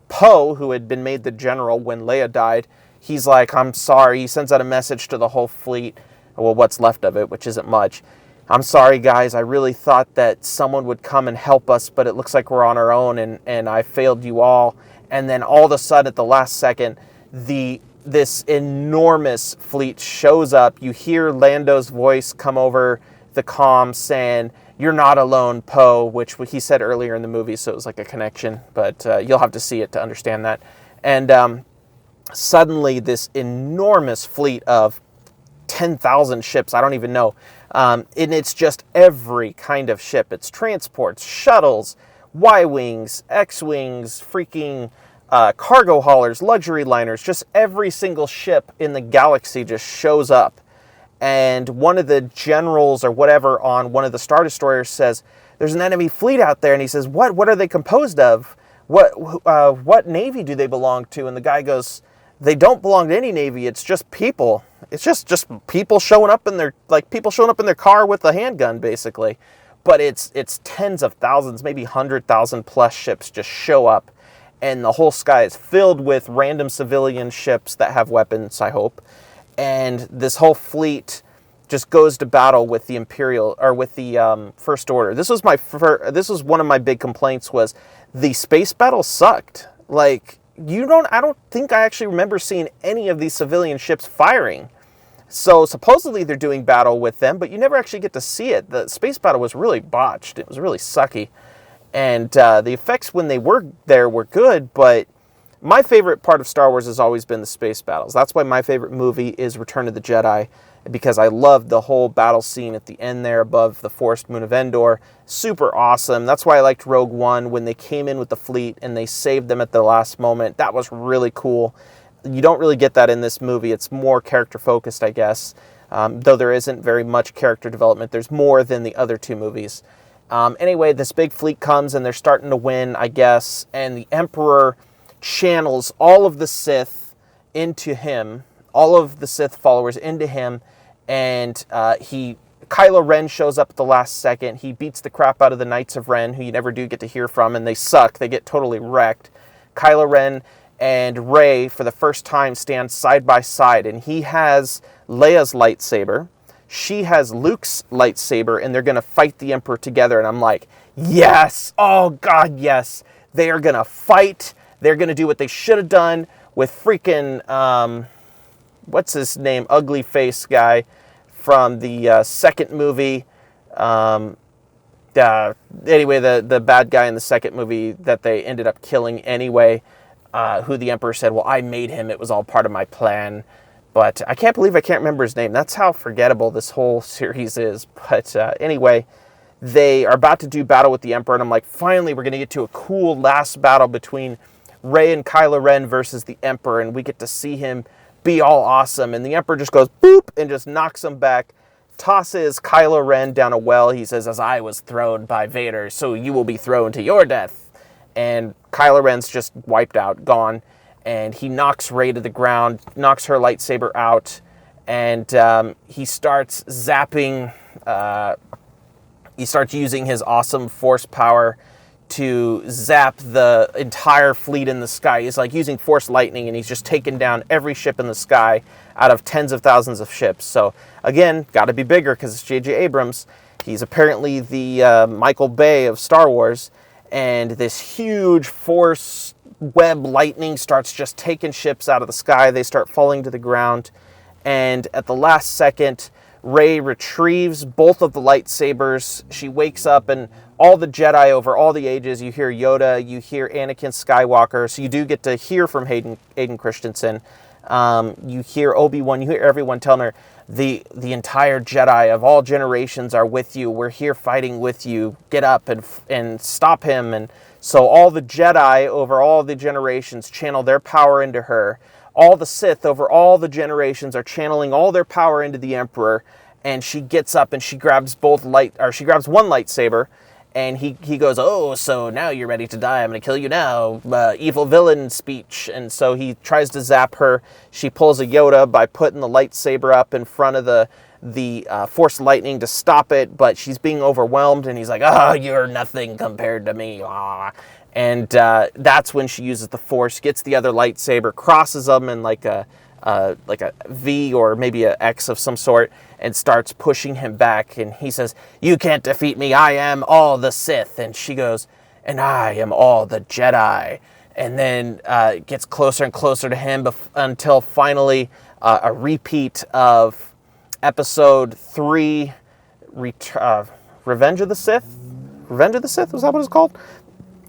Poe, who had been made the general when Leia died, he's like, "I'm sorry." He sends out a message to the whole fleet. Well, what's left of it, which isn't much. "I'm sorry, guys. I really thought that someone would come and help us, but it looks like we're on our own, and I failed you all." And then all of a sudden, at the last second, this enormous fleet shows up. You hear Lando's voice come over the comm saying, "You're not alone, Poe," which he said earlier in the movie, so it was like a connection, but you'll have to see it to understand that. And suddenly, this enormous fleet of 10,000 ships, I don't even know, and it's just every kind of ship. It's transports, shuttles, Y-Wings, X-Wings, freaking cargo haulers, luxury liners, just every single ship in the galaxy just shows up. And one of the generals or whatever on one of the Star Destroyers says, "There's an enemy fleet out there." And he says, What are they composed of? What navy do they belong to?" And the guy goes, "They don't belong to any navy. It's just people. It's just people showing up in their car with a handgun, basically." But it's tens of thousands, maybe 100,000 plus ships just show up. And the whole sky is filled with random civilian ships that have weapons, I hope. And this whole fleet just goes to battle with the Imperial, or with the First Order. This was one of my big complaints, was the space battle sucked. Like, I don't think I actually remember seeing any of these civilian ships firing. So supposedly they're doing battle with them, but you never actually get to see it. The space battle was really botched. It was really sucky. And the effects when they were there were good, but my favorite part of Star Wars has always been the space battles. That's why my favorite movie is Return of the Jedi, because I loved the whole battle scene at the end there above the forest moon of Endor. Super awesome. That's why I liked Rogue One when they came in with the fleet and they saved them at the last moment. That was really cool. You don't really get that in this movie. It's more character focused, I guess. Though there isn't very much character development. There's more than the other two movies. Anyway, this big fleet comes and they're starting to win, I guess, and the Emperor channels all of the Sith into him, all of the Sith followers into him, and Kylo Ren shows up at the last second. He beats the crap out of the Knights of Ren, who you never do get to hear from, and they suck. They get totally wrecked. Kylo Ren and Rey, for the first time, stand side by side, and he has Leia's lightsaber. She has Luke's lightsaber, and they're going to fight the Emperor together. And I'm like, yes! Oh, God, yes! They are going to fight. They're going to do what they should have done with freaking, what's his name? Ugly face guy from the second movie. Anyway, the bad guy in the second movie that they ended up killing anyway, who the Emperor said, "Well, I made him. It was all part of my plan." But I can't believe I can't remember his name. That's how forgettable this whole series is. But anyway, they are about to do battle with the Emperor. And I'm like, finally, we're going to get to a cool last battle between Rey and Kylo Ren versus the Emperor. And we get to see him be all awesome. And the Emperor just goes, boop, and just knocks him back. Tosses Kylo Ren down a well. He says, "As I was thrown by Vader, so you will be thrown to your death." And Kylo Ren's just wiped out, gone. And he knocks Rey to the ground, knocks her lightsaber out, and he starts zapping. He starts using his awesome force power to zap the entire fleet in the sky. He's like using force lightning, and he's just taking down every ship in the sky out of tens of thousands of ships. So again, got to be bigger because it's J.J. Abrams. He's apparently the Michael Bay of Star Wars, and this huge force web lightning starts just taking ships out of the sky. They start falling to the ground, and at the last second, Rey retrieves both of the lightsabers. She wakes up, and all the Jedi over all the ages, you hear Yoda, you hear Anakin Skywalker, so you do get to hear from Hayden Christensen. You hear Obi-Wan, you hear everyone telling her, the entire Jedi of all generations are with you. We're here fighting with you. Get up and stop him. And so all the Jedi over all the generations channel their power into her. All the Sith over all the generations are channeling all their power into the Emperor. And she gets up and she grabs one lightsaber. And he goes, oh, so now you're ready to die. I'm going to kill you now. Evil villain speech. And so he tries to zap her. She pulls a Yoda by putting the lightsaber up in front of the Force lightning to stop it. But she's being overwhelmed. And he's like, oh, you're nothing compared to me. Ah. And that's when she uses the Force, gets the other lightsaber, crosses them in like a V or maybe a X of some sort, and starts pushing him back. And he says, you can't defeat me. I am all the Sith. And she goes, and I am all the Jedi. And then it gets closer and closer to him until finally a repeat of episode 3, Revenge of the Sith? Revenge of the Sith? Was that what it's called?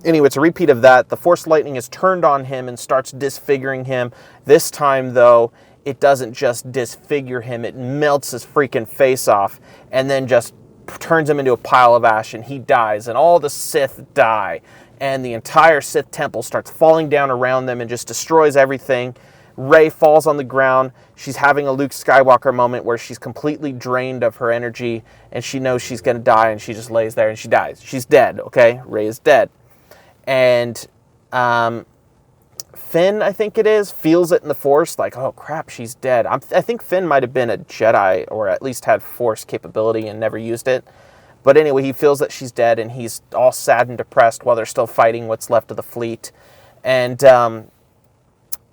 Anyway, it's a repeat of that. The Force lightning is turned on him and starts disfiguring him. This time, though, it doesn't just disfigure him. It melts his freaking face off and then just turns him into a pile of ash, and he dies. And all the Sith die. And the entire Sith temple starts falling down around them and just destroys everything. Rey falls on the ground. She's having a Luke Skywalker moment where she's completely drained of her energy, and she knows she's going to die, and she just lays there and she dies. She's dead, okay? Rey is dead. And Finn, I think it is, feels it in the Force, like, oh crap, she's dead. I think Finn might have been a Jedi, or at least had Force capability and never used it. But anyway, he feels that she's dead, and he's all sad and depressed while they're still fighting what's left of the fleet. And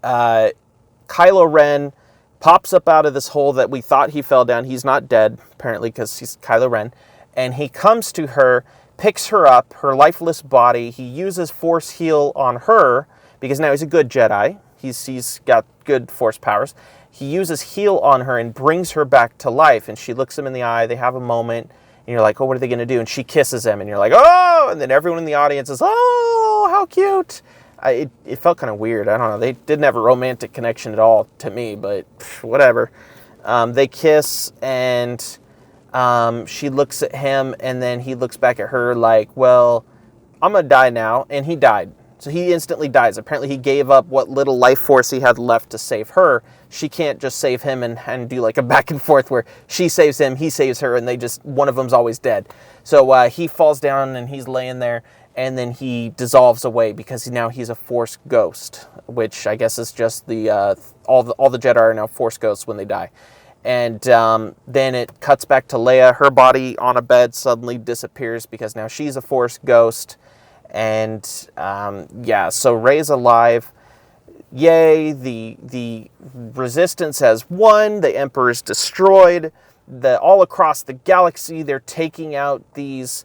Kylo Ren pops up out of this hole that we thought he fell down. He's not dead, apparently, because he's Kylo Ren. And he comes to her, picks her up, her lifeless body. He uses Force heal on her, because now he's a good Jedi. He's got good Force powers. He uses heal on her and brings her back to life. And she looks him in the eye. They have a moment. And you're like, oh, what are they going to do? And she kisses him. And you're like, oh! And then everyone in the audience is, oh, how cute. It felt kind of weird. I don't know. They didn't have a romantic connection at all to me, but whatever. They kiss, and she looks at him, and then he looks back at her like, well, I'm going to die now. And he died. So he instantly dies. Apparently he gave up what little life force he had left to save her. She can't just save him and do like a back and forth where she saves him, he saves her, and one of them's always dead. So he falls down and he's laying there, and then he dissolves away because now he's a Force ghost, which I guess is just all the Jedi are now Force ghosts when they die. And then it cuts back to Leia. Her body on a bed suddenly disappears because now she's a Force ghost. And so Rey's alive. Yay, the Resistance has won. The Emperor's destroyed. All across the galaxy, they're taking out these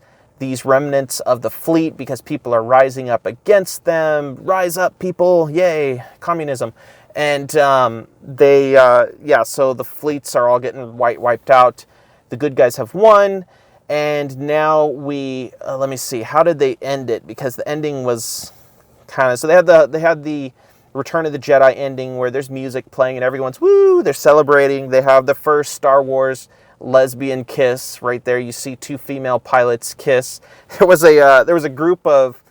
remnants of the fleet because people are rising up against them. Rise up, people! Yay, communism! And so the fleets are all getting wiped out. The good guys have won. And now let me see, how did they end it? Because the ending was kind of, so they had the Return of the Jedi ending where there's music playing and everyone's woo, they're celebrating. They have the first Star Wars lesbian kiss right there. You see two female pilots kiss. There was a group of,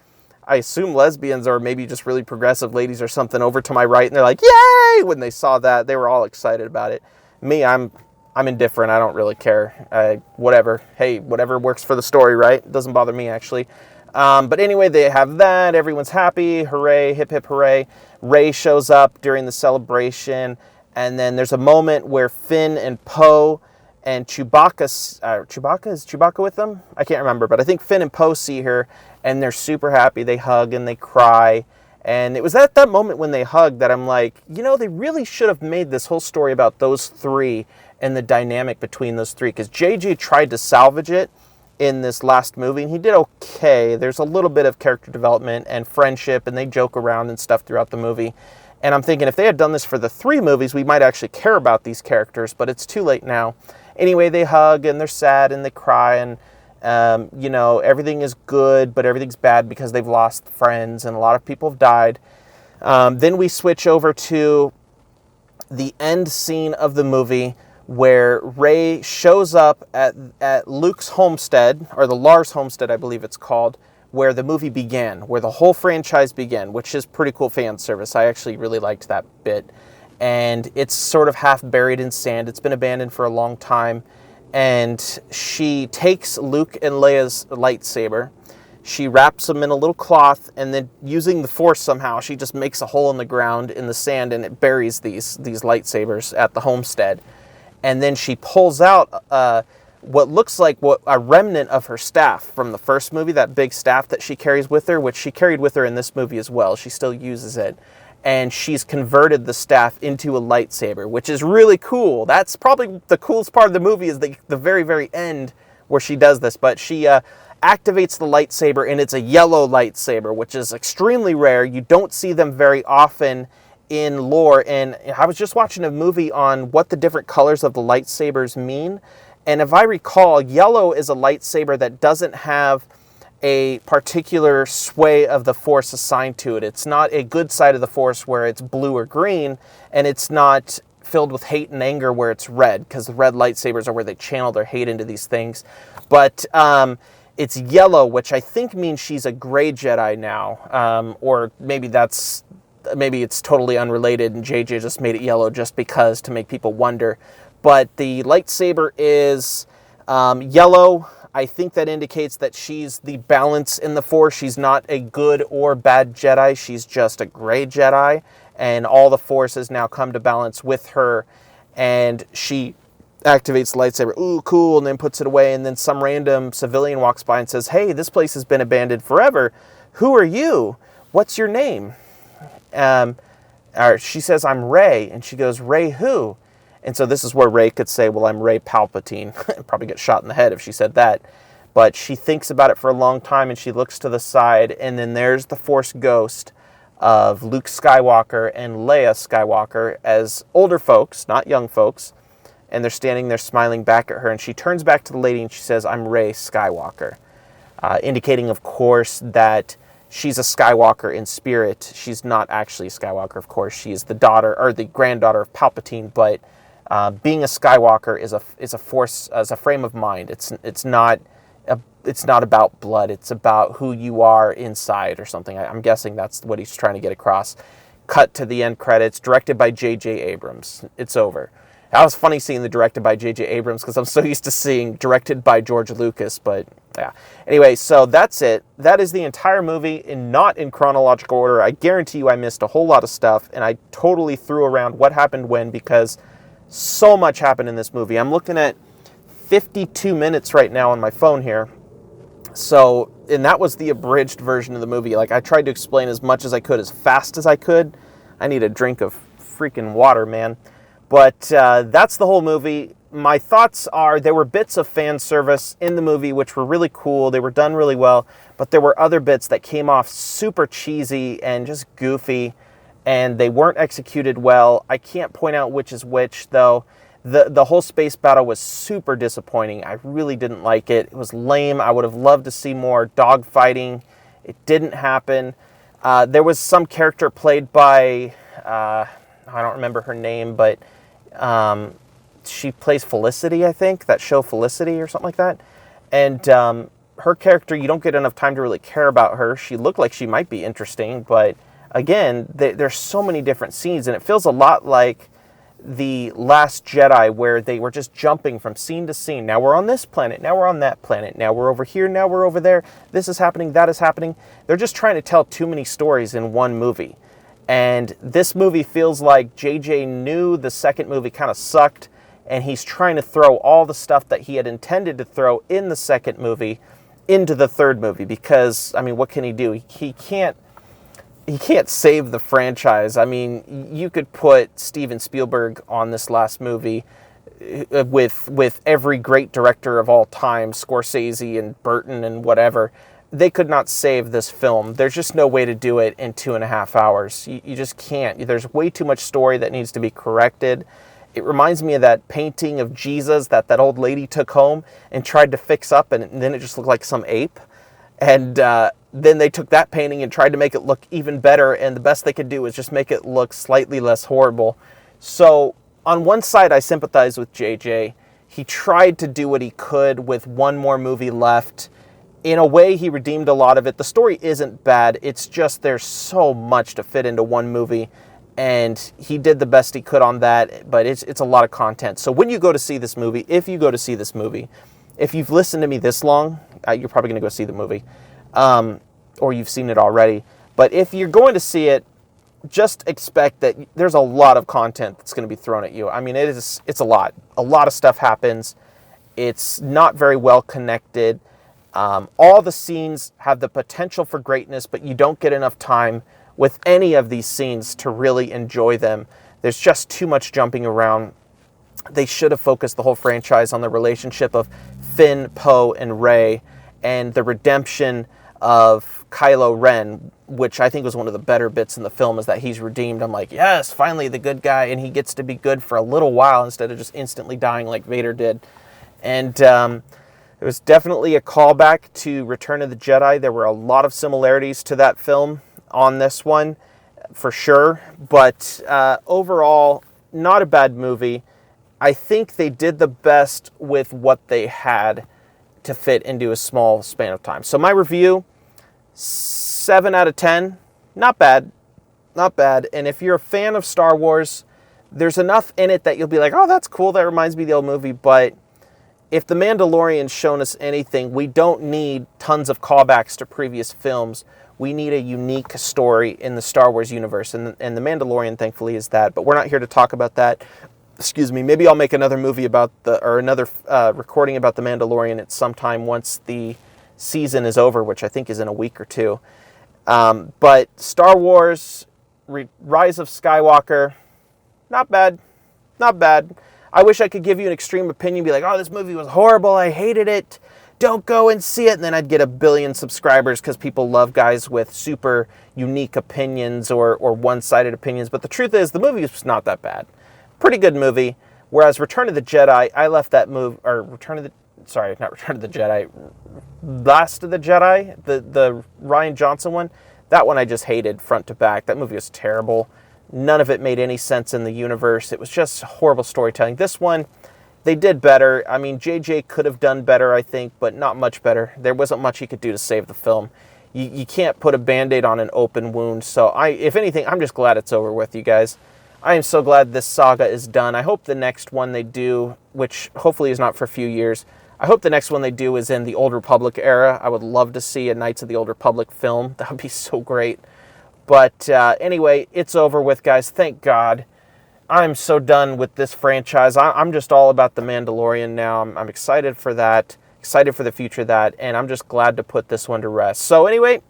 I assume lesbians or maybe just really progressive ladies or something over to my right, and they're like, yay! When they saw that, they were all excited about it. Me, I'm indifferent. I don't really care. Whatever. Hey, whatever works for the story, right? It doesn't bother me, actually. But anyway, they have that. Everyone's happy. Hooray. Hip, hip, hooray. Rey shows up during the celebration. And then there's a moment where Finn and Poe and Chewbacca... is Chewbacca with them? I can't remember. But I think Finn and Poe see her. And they're super happy. They hug and they cry. And it was at that moment when they hugged that I'm like, they really should have made this whole story about those three and the dynamic between those three. Because JJ tried to salvage it in this last movie, and he did okay. There's a little bit of character development and friendship, and they joke around and stuff throughout the movie. And I'm thinking if they had done this for the 3 movies, we might actually care about these characters, but it's too late now. Anyway, they hug, and they're sad, and they cry, and everything is good, but everything's bad because they've lost friends, and a lot of people have died. Then we switch over to the end scene of the movie where Rey shows up at Luke's homestead, or the Lars homestead, I believe it's called, where the movie began, where the whole franchise began, which is pretty cool fan service. I actually really liked that bit. And it's sort of half buried in sand. It's been abandoned for a long time. And she takes Luke and Leia's lightsaber. She wraps them in a little cloth, and then using the Force somehow, she just makes a hole in the ground in the sand, and it buries these lightsabers at the homestead. And then she pulls out what looks like a remnant of her staff from the first movie, that big staff that she carries with her, which she carried with her in this movie as well. She still uses it. And she's converted the staff into a lightsaber, which is really cool. That's probably the coolest part of the movie, is the very, very end where she does this. But she activates the lightsaber, and it's a yellow lightsaber, which is extremely rare. You don't see them very often in lore. And I was just watching a movie on what the different colors of the lightsabers mean. And if I recall, yellow is a lightsaber that doesn't have a particular sway of the Force assigned to it. It's not a good side of the Force where it's blue or green, and it's not filled with hate and anger where it's red, because the red lightsabers are where they channel their hate into these things. But it's yellow, which I think means she's a gray Jedi now, or maybe it's totally unrelated and JJ just made it yellow just because, to make people wonder. But the lightsaber is yellow. I think that indicates that she's the balance in the Force. She's not a good or bad Jedi. She's just a gray Jedi. And all the forces now come to balance with her. And she activates the lightsaber. Ooh, cool. And then puts it away. And then some random civilian walks by and says, hey, this place has been abandoned forever. Who are you? What's your name? She says, I'm Rey. And she goes, Rey who? And so this is where Rey could say, well, I'm Rey Palpatine. Probably get shot in the head if she said that. But she thinks about it for a long time, and she looks to the side, and then there's the Force ghost of Luke Skywalker and Leia Skywalker as older folks, not young folks. And they're standing there smiling back at her, and she turns back to the lady and she says, I'm Rey Skywalker. Indicating, of course, that she's a Skywalker in spirit. She's not actually a Skywalker, of course. She is the daughter, or the granddaughter of Palpatine, but being a Skywalker is a force, as a frame of mind. It's not about blood. It's about who you are inside or something. I'm guessing that's what he's trying to get across. Cut to the end credits, directed by J.J. Abrams. It's over. That was funny seeing the directed by J.J. Abrams, because I'm so used to seeing directed by George Lucas, but yeah. Anyway, so that's it. That is the entire movie, and not in chronological order. I guarantee you I missed a whole lot of stuff, and I totally threw around what happened when, because so much happened in this movie. I'm looking at 52 minutes right now on my phone here. So, and that was the abridged version of the movie. Like, I tried to explain as much as I could, as fast as I could. I need a drink of freaking water, man. But that's the whole movie. My thoughts are, there were bits of fan service in the movie which were really cool. They were done really well. But there were other bits that came off super cheesy and just goofy, and they weren't executed well. I can't point out which is which, though. The whole space battle was super disappointing. I really didn't like it. It was lame. I would have loved to see more dogfighting. It didn't happen. There was some character played by, I don't remember her name, but she plays Felicity, I think. That show Felicity or something like that. And her character, you don't get enough time to really care about her. She looked like she might be interesting, but again, there's so many different scenes, and it feels a lot like The Last Jedi, where they were just jumping from scene to scene. Now we're on this planet, now we're on that planet, now we're over here, now we're over there, this is happening, that is happening. They're just trying to tell too many stories in one movie. And this movie feels like JJ knew the second movie kind of sucked, and he's trying to throw all the stuff that he had intended to throw in the second movie into the third movie, because, I mean, what can he do? He can't save the franchise. I mean, you could put Steven Spielberg on this last movie with every great director of all time, Scorsese and Burton and whatever. They could not save this film. There's just no way to do it in 2.5 hours. You just can't. There's way too much story that needs to be corrected. It reminds me of that painting of Jesus that old lady took home and tried to fix up, and then it just looked like some ape. And then they took that painting and tried to make it look even better, and the best they could do was just make it look slightly less horrible. So on one side, I sympathize with JJ. He tried to do what he could with one more movie left. In a way, he redeemed a lot of it. The story isn't bad. It's just there's so much to fit into one movie, and he did the best he could on that, but it's a lot of content. So when you go to see this movie, if you go to see this movie, if you've listened to me this long, you're probably going to go see the movie, or you've seen it already. But if you're going to see it, just expect that there's a lot of content that's going to be thrown at you. I mean, it's a lot. A lot of stuff happens. It's not very well connected. All the scenes have the potential for greatness, but you don't get enough time with any of these scenes to really enjoy them. There's just too much jumping around. They should have focused the whole franchise on the relationship of Finn, Poe, and Rey, and the redemption of Kylo Ren, which I think was one of the better bits in the film, is that he's redeemed. I'm like, yes, finally the good guy, and he gets to be good for a little while instead of just instantly dying like Vader did. And there was definitely a callback to Return of the Jedi. There were a lot of similarities to that film on this one, for sure. But overall, not a bad movie. I think they did the best with what they had to fit into a small span of time. So my review, 7 out of 10. Not bad. Not bad. And if you're a fan of Star Wars, there's enough in it that you'll be like, oh, that's cool. That reminds me of the old movie. But if The Mandalorian's shown us anything, we don't need tons of callbacks to previous films. We need a unique story in the Star Wars universe. And The Mandalorian, thankfully, is that. But we're not here to talk about that. Excuse me. Maybe I'll make another movie about another recording about The Mandalorian at some time once the season is over, which I think is in a week or two. But Star Wars, Rise of Skywalker, not bad. Not bad. I wish I could give you an extreme opinion, be like, oh, this movie was horrible, I hated it, don't go and see it, and then I'd get 1 billion subscribers because people love guys with super unique opinions or one-sided opinions. But the truth is, the movie was not that bad. Pretty good movie. Whereas Return of the Jedi, I left that movie, or not Return of the Jedi, Last of the Jedi, the Rian Johnson one, that one I just hated front to back. That movie was terrible. None of it made any sense in the universe. It was just horrible storytelling. This one, they did better. I mean, JJ could have done better, I think, but not much better. There wasn't much he could do to save the film. You can't put a Band-Aid on an open wound. So if anything, I'm just glad it's over with, you guys. I am so glad this saga is done. I hope the next one they do, which hopefully is not for a few years, I hope the next one they do is in the Old Republic era. I would love to see a Knights of the Old Republic film. That would be so great. But anyway, it's over with, guys. Thank God. I'm so done with this franchise. I'm just all about The Mandalorian now. I'm excited for that, excited for the future of that, and I'm just glad to put this one to rest. So anyway,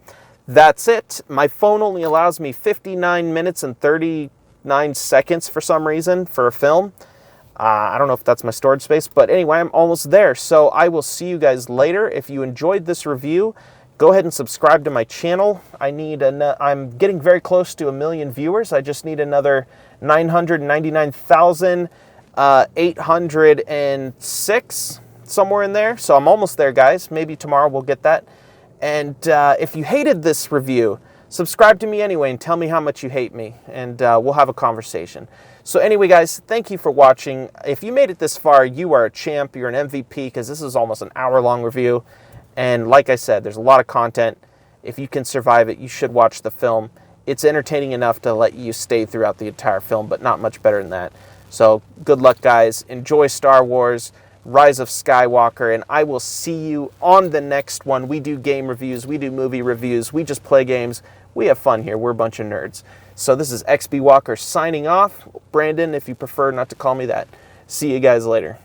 that's it. My phone only allows me 59 minutes and 39 seconds for some reason for a film. I don't know if that's my storage space, but anyway, I'm almost there. So I will see you guys later. If you enjoyed this review, go ahead and subscribe to my channel. I'm getting very close to 1 million viewers. I just need another 999,806, somewhere in there. So I'm almost there, guys. Maybe tomorrow we'll get that. And if you hated this review, subscribe to me anyway and tell me how much you hate me, and we'll have a conversation. So anyway, guys, thank you for watching. If you made it this far, you are a champ. You're an MVP, because this is almost an hour-long review. And like I said, there's a lot of content. If you can survive it, you should watch the film. It's entertaining enough to let you stay throughout the entire film, but not much better than that. So good luck, guys. Enjoy Star Wars, Rise of Skywalker, and I will see you on the next one. We do game reviews. We do movie reviews. We just play games. We have fun here. We're a bunch of nerds. So this is XB Walker signing off. Brandon, if you prefer not to call me that. See you guys later.